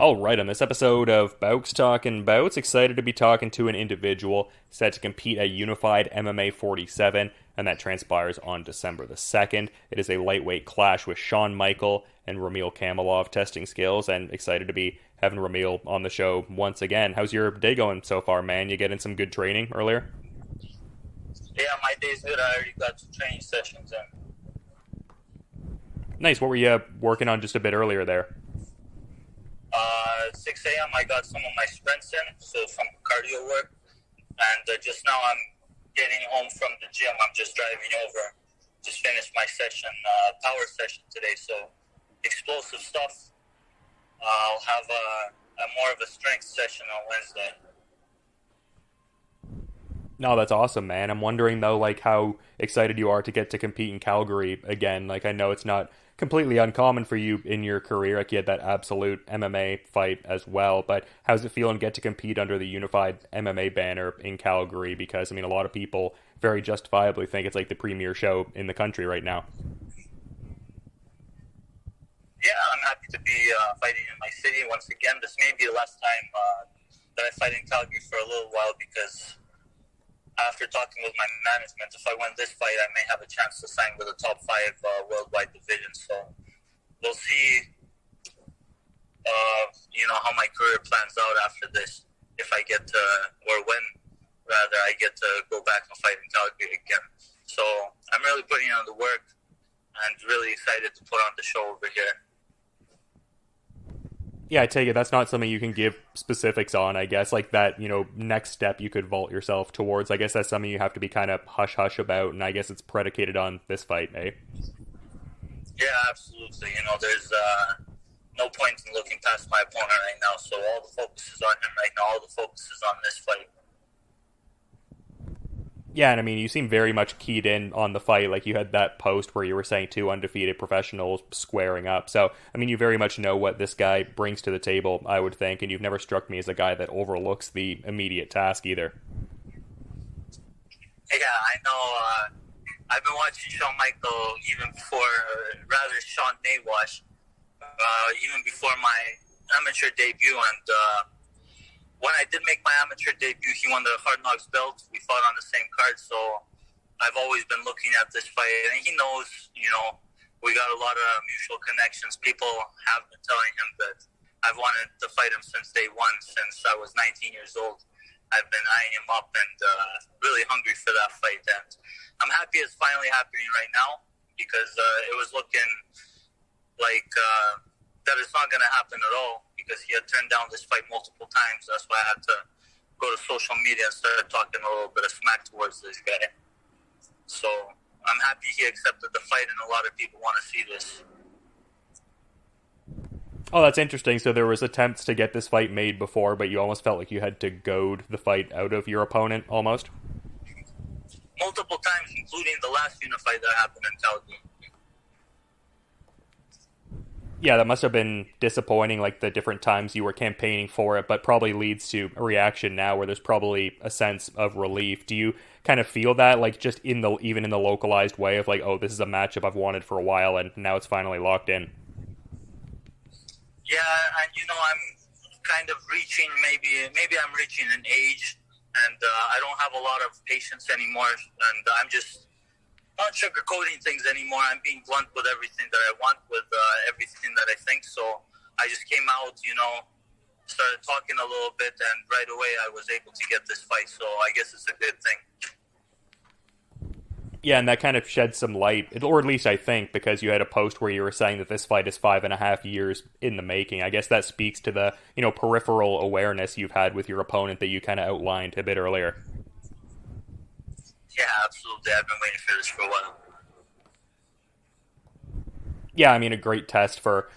All right, on this episode of Bowks Talking Bouts, excited to be talking to an individual set to compete at Unified MMA 47, and that transpires on December the 2nd. It is a lightweight clash with Sean Michael and Ramil Kamilov testing skills, and excited to be having Ramil on the show once again. How's your day going so far, man? You getting some good training earlier? Yeah, my day's good. I already got 2 training sessions in. Nice. What were you working on just a bit earlier there? 6 a.m. I got some of my sprints in, so some cardio work. And just now I'm getting home from the gym. I'm just driving over. Just finished my session, power session today. So explosive stuff. I'll have a more of a strength session on Wednesday. No, that's awesome, man. I'm wondering though, like how excited you are to get to compete in Calgary again. Like I know it's not completely uncommon for you in your career. Like you had that absolute MMA fight as well. But how's it feeling to get to compete under the Unified MMA banner in Calgary? Because I mean, a lot of people very justifiably think it's like the premier show in the country right now. Yeah, I'm happy to be fighting in my city once again. This may be the last time that I fight in Calgary for a little while because after talking with my management, if I win this fight, I may have a chance to sign with a top 5 worldwide division. So we'll see, how my career plans out after this. If I get to, or when, rather, I get to go back and fight in Calgary again. So I'm really putting on the work and really excited to put on the show over here. Yeah, I take it that's not something you can give specifics on, I guess. Like that, next step you could vault yourself towards. I guess that's something you have to be kind of hush-hush about, and I guess it's predicated on this fight, eh? Yeah, absolutely. There's no point in looking past my opponent right now, so all the focus is on him right now. All the focus is on this fight. Yeah, and I mean, you seem very much keyed in on the fight. Like you had that post where you were saying 2 undefeated professionals squaring up. So, I mean, you very much know what this guy brings to the table, I would think, and you've never struck me as a guy that overlooks the immediate task either. Yeah, I know. I've been watching Shawn Michael even before, Sean Nawash, even before my amateur debut, and when I did make my amateur debut, he won the Hard Knocks belt. We fought on the same card, so I've always been looking at this fight. And he knows, we got a lot of mutual connections. People have been telling him that I've wanted to fight him since day one, since I was 19 years old. I've been eyeing him up and really hungry for that fight. And I'm happy it's finally happening right now because it was looking like that it's not going to happen at all because he had turned down this fight multiple times. That's why I had to go to social media and start talking a little bit of smack towards this guy. So I'm happy he accepted the fight, and a lot of people want to see this. Oh, that's interesting. So there was attempts to get this fight made before, but you almost felt like you had to goad the fight out of your opponent, almost? Multiple times, including the last Unified that happened in Calgary. Yeah, that must have been disappointing, like the different times you were campaigning for it, but probably leads to a reaction now where there's probably a sense of relief. Do you kind of feel that, like just even in the localized way of like, oh, this is a matchup I've wanted for a while and now it's finally locked in? Yeah, and I'm kind of reaching, maybe I'm reaching an age, and I don't have a lot of patience anymore, and I'm just not sugarcoating things anymore. I'm being blunt with everything that I want, with everything that I think. So I just came out, started talking a little bit, and right away I was able to get this fight. So I guess it's a good thing. Yeah, and that kind of sheds some light, or at least I think, because you had a post where you were saying that this fight is 5.5 years in the making. I guess that speaks to the, peripheral awareness you've had with your opponent that you kind of outlined a bit earlier. Yeah, absolutely. I've been waiting for this for a while. Yeah, I mean, a great test for,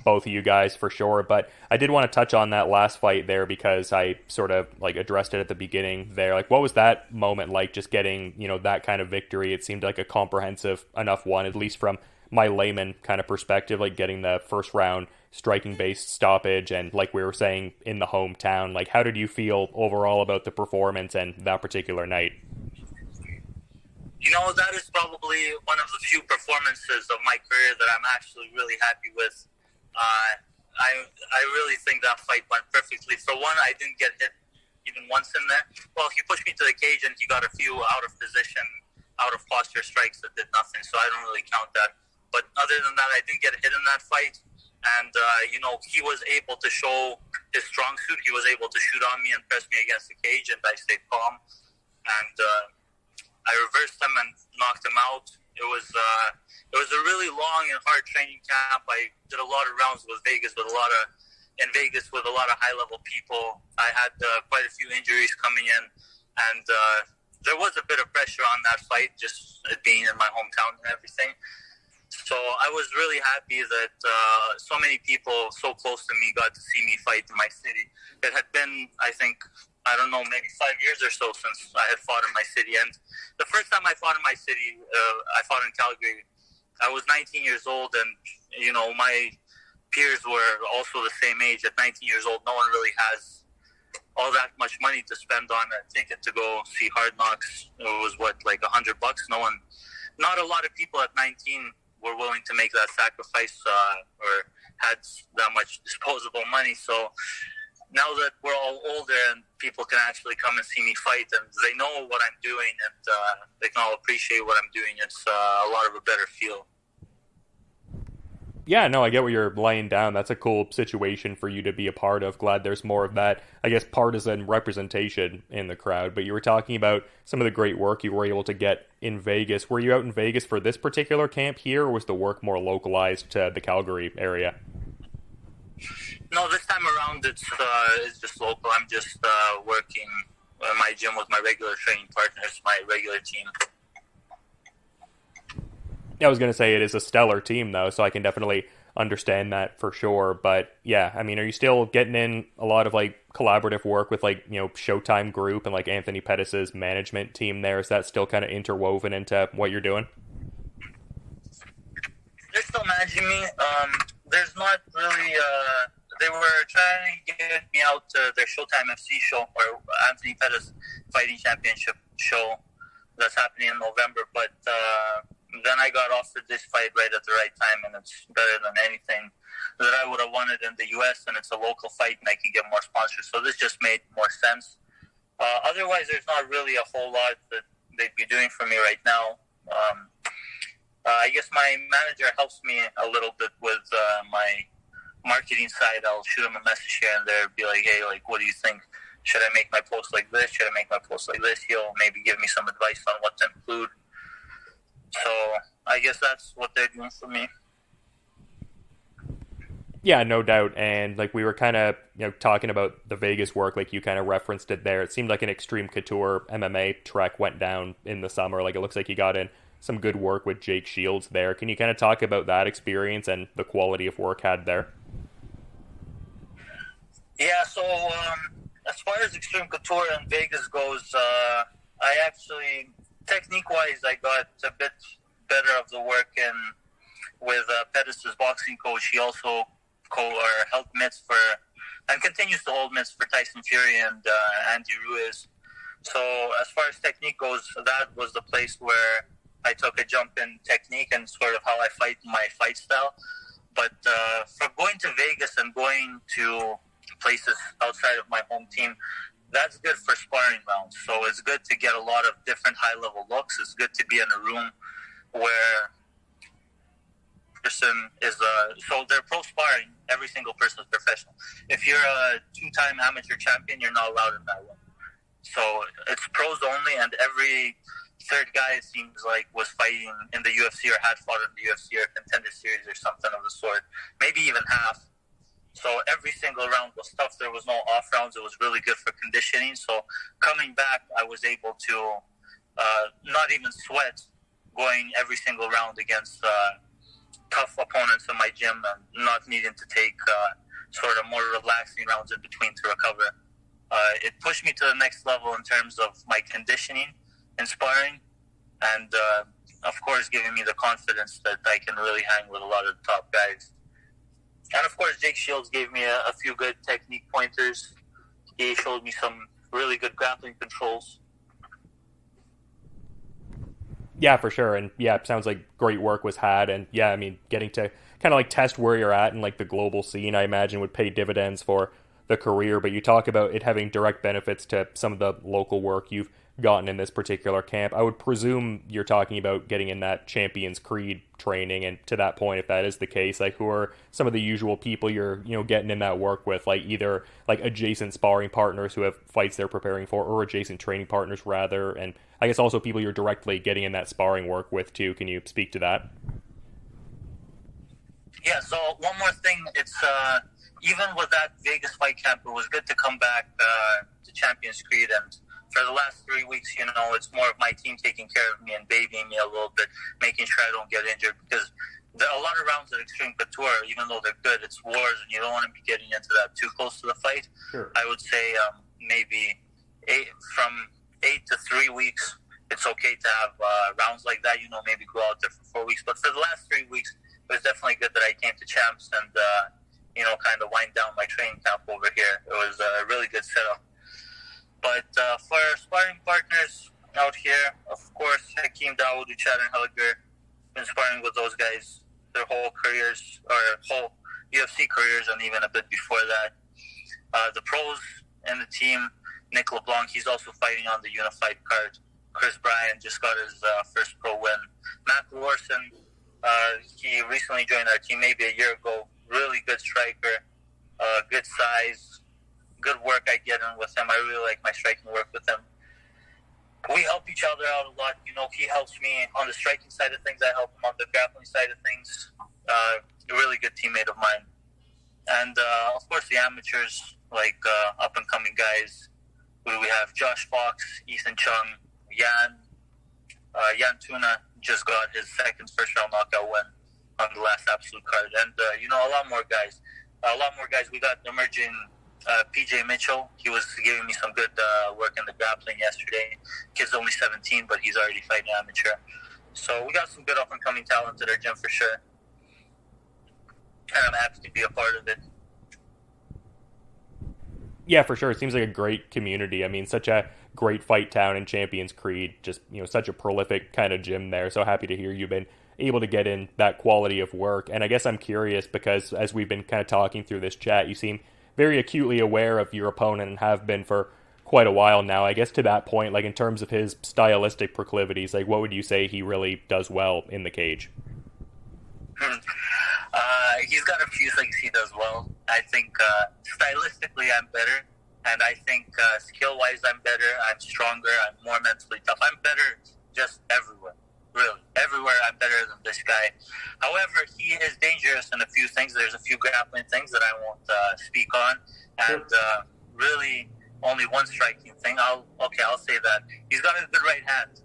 both of you guys for sure. But I did want to touch on that last fight there because I sort of like addressed it at the beginning there. Like, what was that moment like, just getting, that kind of victory? It seemed like a comprehensive enough one, at least from my layman kind of perspective, like getting the first round striking based stoppage and like we were saying in the hometown. Like, how did you feel overall about the performance and that particular night? That is probably one of the few performances of my career that I'm actually really happy with. I really think that fight went perfectly. For one, I didn't get hit even once in there. Well, he pushed me to the cage and he got a few out of position, out of posture strikes that did nothing, so I don't really count that. But other than that, I didn't get hit in that fight. And, he was able to show his strong suit. He was able to shoot on me and press me against the cage, and I stayed calm. And I reversed him and knocked him out. It was a really long and hard training camp. I did a lot of rounds with Vegas with a lot of high level people. I had quite a few injuries coming in, and there was a bit of pressure on that fight, just it being in my hometown and everything. So I was really happy that so many people so close to me got to see me fight in my city. It had been, I think, I don't know, maybe 5 years or so since I had fought in my city. And the first time I fought in my city, I fought in Calgary. I was 19 years old, and, my peers were also the same age. At 19 years old, no one really has all that much money to spend on a ticket to go see Hard Knocks. It was, like $100? Not a lot of people at 19 were willing to make that sacrifice or had that much disposable money. So now that we're all older and people can actually come and see me fight and they know what I'm doing and they can all appreciate what I'm doing, it's a lot of a better feel. Yeah, no, I get what you're laying down. That's a cool situation for you to be a part of. Glad there's more of that, I guess, partisan representation in the crowd. But you were talking about some of the great work you were able to get in Vegas. Were you out in Vegas for this particular camp here, or was the work more localized to the Calgary area? No, this time around it's just local. I'm just working in my gym with my regular training partners, my regular team. I was going to say it is a stellar team, though, so I can definitely understand that for sure. But yeah, I mean, are you still getting in a lot of collaborative work with Showtime Group and Anthony Pettis' management team there? Is that still kind of interwoven into what you're doing? They're still managing me. There's not really. They were trying to get me out to their Showtime FC show or Anthony Pettis Fighting Championship show that's happening in November, but then I got offered this fight right at the right time, and it's better than anything that I would have wanted in the U.S., and it's a local fight, and I can get more sponsors. So this just made more sense. Otherwise, there's not really a whole lot that they'd be doing for me right now. I guess my manager helps me a little bit with my marketing side. I'll shoot him a message here and there, be like, hey, what do you think? Should I make my post like this? Should I make my post like this? He'll maybe give me some advice on what to include. So I guess that's what they're doing for me. Yeah, no doubt. And we were kind of talking about the Vegas work, you kind of referenced it there. It seemed like an Extreme Couture MMA trek went down in the summer. It looks like you got in some good work with Jake Shields there. Can you kind of talk about that experience and the quality of work had there? Yeah, so as far as Extreme Couture in Vegas goes, I actually, technique-wise, I got a bit better of the work with Pettis' boxing coach. He also held mitts and continues to hold mitts for Tyson Fury and Andy Ruiz. So as far as technique goes, that was the place where I took a jump in technique and sort of how I fight my fight style. But for going to Vegas and going to places outside of my home team, that's good for sparring rounds. So it's good to get a lot of different high-level looks. It's good to be in a room where person is so they're pro sparring. Every single person is professional. If you're a two-time amateur champion, you're not allowed in that room. So it's pros only, and every third guy, it seems like, was fighting in the UFC or had fought in the UFC or Contender Series or something of the sort. Maybe even half. So every single round was tough. There was no off rounds. It was really good for conditioning. So coming back, I was able to not even sweat going every single round against tough opponents in my gym and not needing to take sort of more relaxing rounds in between to recover. It pushed me to the next level in terms of my conditioning and sparring, and of course giving me the confidence that I can really hang with a lot of the top guys. And of course Jake Shields gave me a few good technique pointers. He showed me some really good grappling controls. Yeah, for sure. And yeah, it sounds like great work was had. And yeah, I mean, getting to kind of like test where you're at in like the global scene, I imagine would pay dividends for the career. But you talk about it having direct benefits to some of the local work you've gotten in this particular camp. I would presume you're talking about getting in that Champions Creed training, and to that point, if that is the case, like who are some of the usual people you're getting in that work with, like either like adjacent sparring partners who have fights they're preparing for, or adjacent training partners rather, and I guess also people you're directly getting in that sparring work with too. Can you speak to that? Yeah, so one more thing, it's even with that Vegas fight camp, it was good to come back to Champions Creed, and for the last 3 weeks, it's more of my team taking care of me and babying me a little bit, making sure I don't get injured, because there are a lot of rounds at Extreme Couture, even though they're good, it's wars, and you don't want to be getting into that too close to the fight. Sure. I would say maybe from 8 to 3 weeks, it's okay to have rounds like that, maybe go out there for 4 weeks. But for the last 3 weeks, it was definitely good that I came to Champs and, kind of wind down my training camp over here. It was a really good setup. But for sparring partners out here, of course, Hakeem Dawood, Chad and Helliger, been sparring with those guys their whole careers, or whole UFC careers, and even a bit before that. The pros and the team, Nick LeBlanc, he's also fighting on the Unified card. Chris Bryan just got his first pro win. Matt Larson, he recently joined our team maybe a year ago. Really good striker, good size, good work I get in with him. I really like my striking work with him. We help each other out a lot. He helps me on the striking side of things. I help him on the grappling side of things. A really good teammate of mine. And, of course, the amateurs, like up-and-coming guys. We have Josh Fox, Ethan Chung, Yan Tuna just got his second first-round knockout win on the last Absolute card. And, a lot more guys. We got emerging PJ Mitchell. He was giving me some good work in the grappling yesterday. Kid's only 17, but he's already fighting amateur. So we got some good up-and-coming talent at our gym for sure. And I'm happy to be a part of it. Yeah, for sure. It seems like a great community. I mean, such a great fight town in Champions Creed. Just, such a prolific kind of gym there. So happy to hear you've been able to get in that quality of work. And I guess I'm curious because as we've been kind of talking through this chat, you seem very acutely aware of your opponent and have been for quite a while now. I guess to that point, like in terms of his stylistic proclivities, like what would you say he really does well in the cage? He's got a few things he does well. I think stylistically I'm better, and I think skill-wise I'm better, I'm stronger, I'm more mentally tough. I'm better just everywhere, really. Everywhere I'm better than this guy. However, he is dangerous in a few things. There's a few grappling things that I won't speak on, and really only one striking thing. I'll say that. He's got a good right hand.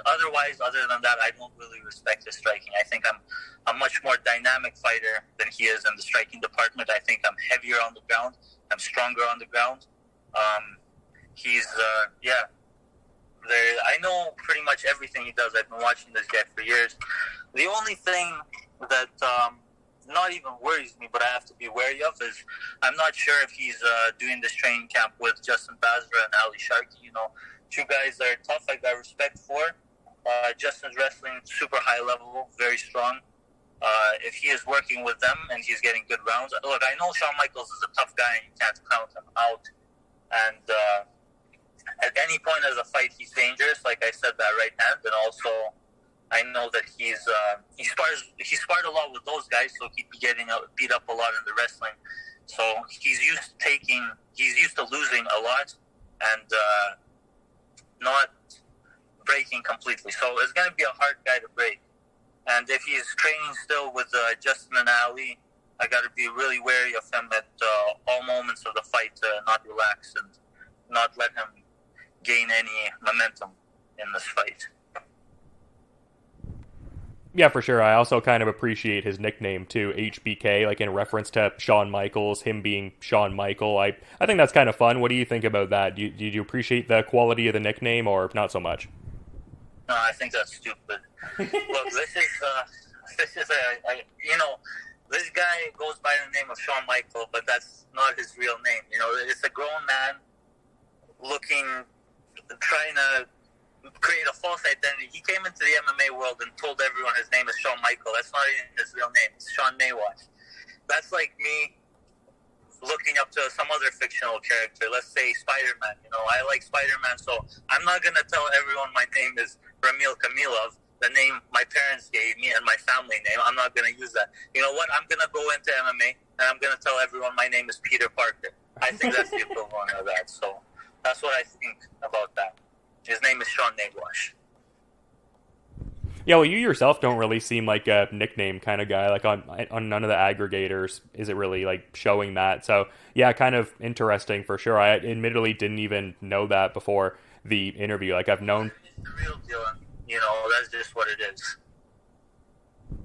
Otherwise, other than that, I don't really respect his striking. I think I'm a much more dynamic fighter than he is in the striking department. I think I'm heavier on the ground. I'm stronger on the ground. I know pretty much everything he does. I've been watching this guy for years. The only thing that not even worries me, but I have to be wary of is I'm not sure if he's doing this training camp with Justin Basra and Ali Sharkey. Two guys that are tough, I got respect for. Justin's wrestling super high level, very strong. If he is working with them and he's getting good rounds, look, I know Shawn Michaels is a tough guy and you can't count him out. And at any point of the fight, he's dangerous. Like I said, that right hand, and also I know that he sparred a lot with those guys, so he'd be getting beat up a lot in the wrestling. So he's used to losing a lot and not breaking completely. So it's going to be a hard guy to break. And if he's training still with Justin and Ali, I got to be really wary of him at all moments of the fight to not relax and not let him gain any momentum in this fight. Yeah, for sure. I also kind of appreciate his nickname too, HBK, like in reference to Shawn Michaels, him being Shawn Michael. I think that's kind of fun. What do you think about that? Did you appreciate the quality of the nickname or not so much? No, I think that's stupid. Look, this guy goes by the name of Shawn Michael, but that's not his real name. It's a grown man trying to create a false identity. He came into the MMA world and told everyone his name is Shawn Michael. That's not even his real name. It's Sean Maywash. That's like me looking up to some other fictional character. Let's say Spider-Man. You know, I like Spider-Man, so I'm not going to tell everyone my name is Ramil Kamilov, the name my parents gave me and my family name. I'm not going to use that. You know what? I'm going to go into MMA, and I'm going to tell everyone my name is Peter Parker. I think that's the equivalent of that. So that's what I think about that. His name is Sean Maywash. Yeah, well, you yourself don't really seem like a nickname kind of guy. Like on none of the aggregators is it really like showing that. So yeah, kind of interesting for sure. I admittedly didn't even know that before the interview. Like I've known. It's the real deal. You know, that's just what it is.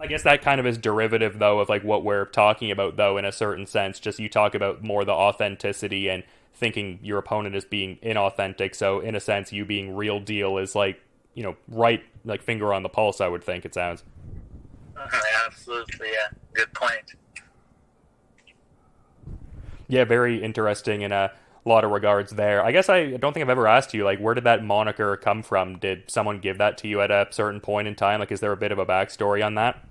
I guess that kind of is derivative though of like what we're talking about though in a certain sense. Just you talk about more the authenticity and thinking your opponent is being inauthentic. So in a sense, you being real deal is like, you know, right, like finger on the pulse, I would think it sounds. Absolutely, yeah. Good point. Yeah, very interesting in a lot of regards there. I guess I don't think I've ever asked you, like, where did that moniker come from? Did someone give that to you at a certain point in time? Like, is there a bit of a backstory on that?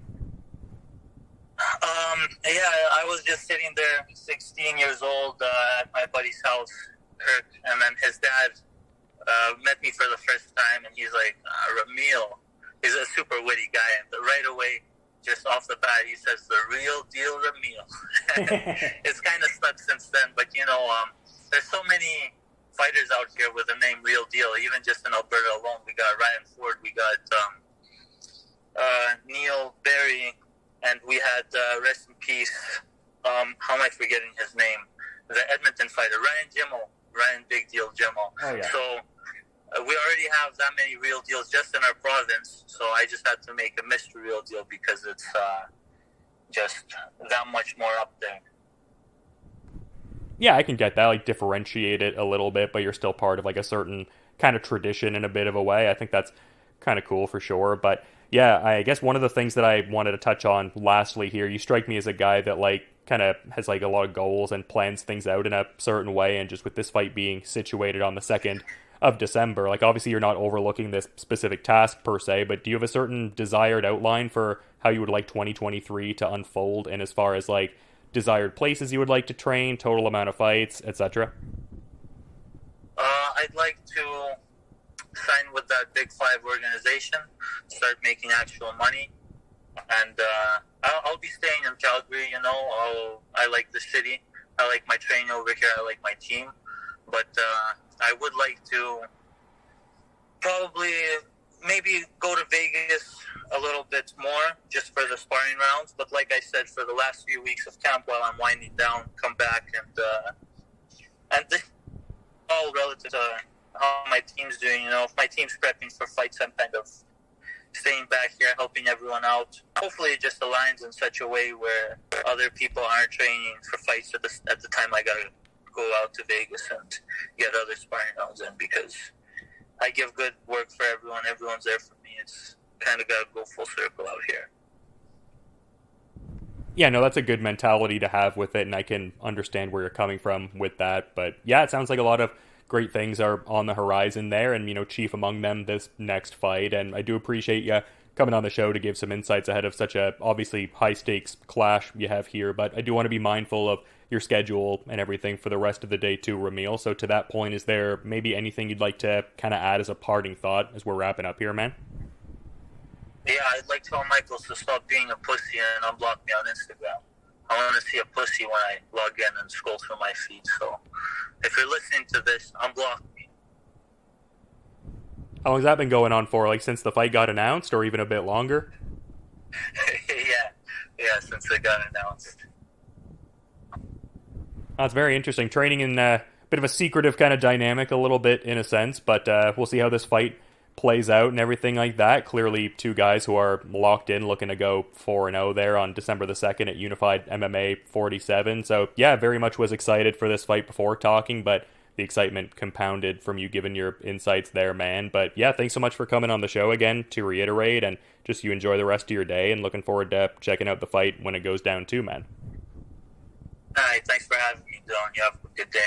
Yeah, I was just sitting there, 16 years old, at my buddy's house, Kirk, and then his dad met me for the first time, and he's like, Ramil. He's a super witty guy, and right away, just off the bat, he says, the real deal Ramil. It's kind of stuck since then, but you know, there's so many fighters out here with the name Real Deal, even just in Alberta alone. We got Ryan Ford, we got Neil Berry, and we had, rest in peace, how am I forgetting his name? The Edmonton fighter, Ryan Big Deal Jimmo. Oh, yeah. So we already have that many real deals just in our province, so I just had to make a Mr. Real Deal because it's just that much more up there. Yeah, I can get that, like differentiate it a little bit, but you're still part of like a certain kind of tradition in a bit of a way. I think that's kind of cool for sure. But yeah, I guess one of the things that I wanted to touch on lastly here, you strike me as a guy that like kind of has like a lot of goals and plans things out in a certain way, and just with this fight being situated on the 2nd of December, like obviously you're not overlooking this specific task per se, but do you have a certain desired outline for how you would like 2023 to unfold, and as far as like desired places you would like to train, total amount of fights, etc.? I'd like to sign with that Big Five organization, start making actual money, and I'll be staying in Calgary. You know, I like the city, I like my training over here, I like my team, but I would like to probably maybe go to Vegas a little bit more just for the sparring rounds. But like I said, for the last few weeks of camp while I'm winding down, come back and this all relative to how my team's doing. You know, if my team's prepping for fights, I'm kind of staying back here, helping everyone out. Hopefully it just aligns in such a way where other people aren't training for fights at the time I gotta go out to Vegas and get other sparring rounds in, because I give good work for everyone. Everyone's there for me. It's kind of got to go full circle out here. Yeah, no, that's a good mentality to have with it, and I can understand where you're coming from with that. But yeah, it sounds like a lot of great things are on the horizon there, and, you know, chief among them, this next fight. And I do appreciate you coming on the show to give some insights ahead of such a obviously high stakes clash you have here. But I do want to be mindful of your schedule and everything for the rest of the day too, Ramil. So to that point, is there maybe anything you'd like to kind of add as a parting thought as we're wrapping up here, man? Yeah, I'd like to tell Michaels to stop being a pussy and unblock me on Instagram. I want to see a pussy when I log in and scroll through my feed. So if you're listening to this, unblock me. How long has that been going on for? Like since the fight got announced, or even a bit longer? yeah, since it got announced. That's very interesting. Training in a bit of a secretive kind of dynamic a little bit in a sense, but we'll see how this fight plays out and everything like that. Clearly two guys who are locked in, looking to go 4-0 there on December the 2nd at Unified MMA 47. So yeah, very much was excited for this fight before talking, but the excitement compounded from you giving your insights there, man. But yeah, thanks so much for coming on the show again to reiterate, and just you enjoy the rest of your day, and looking forward to checking out the fight when it goes down too, man. All right, thanks for having me, Dylan. You have a good day.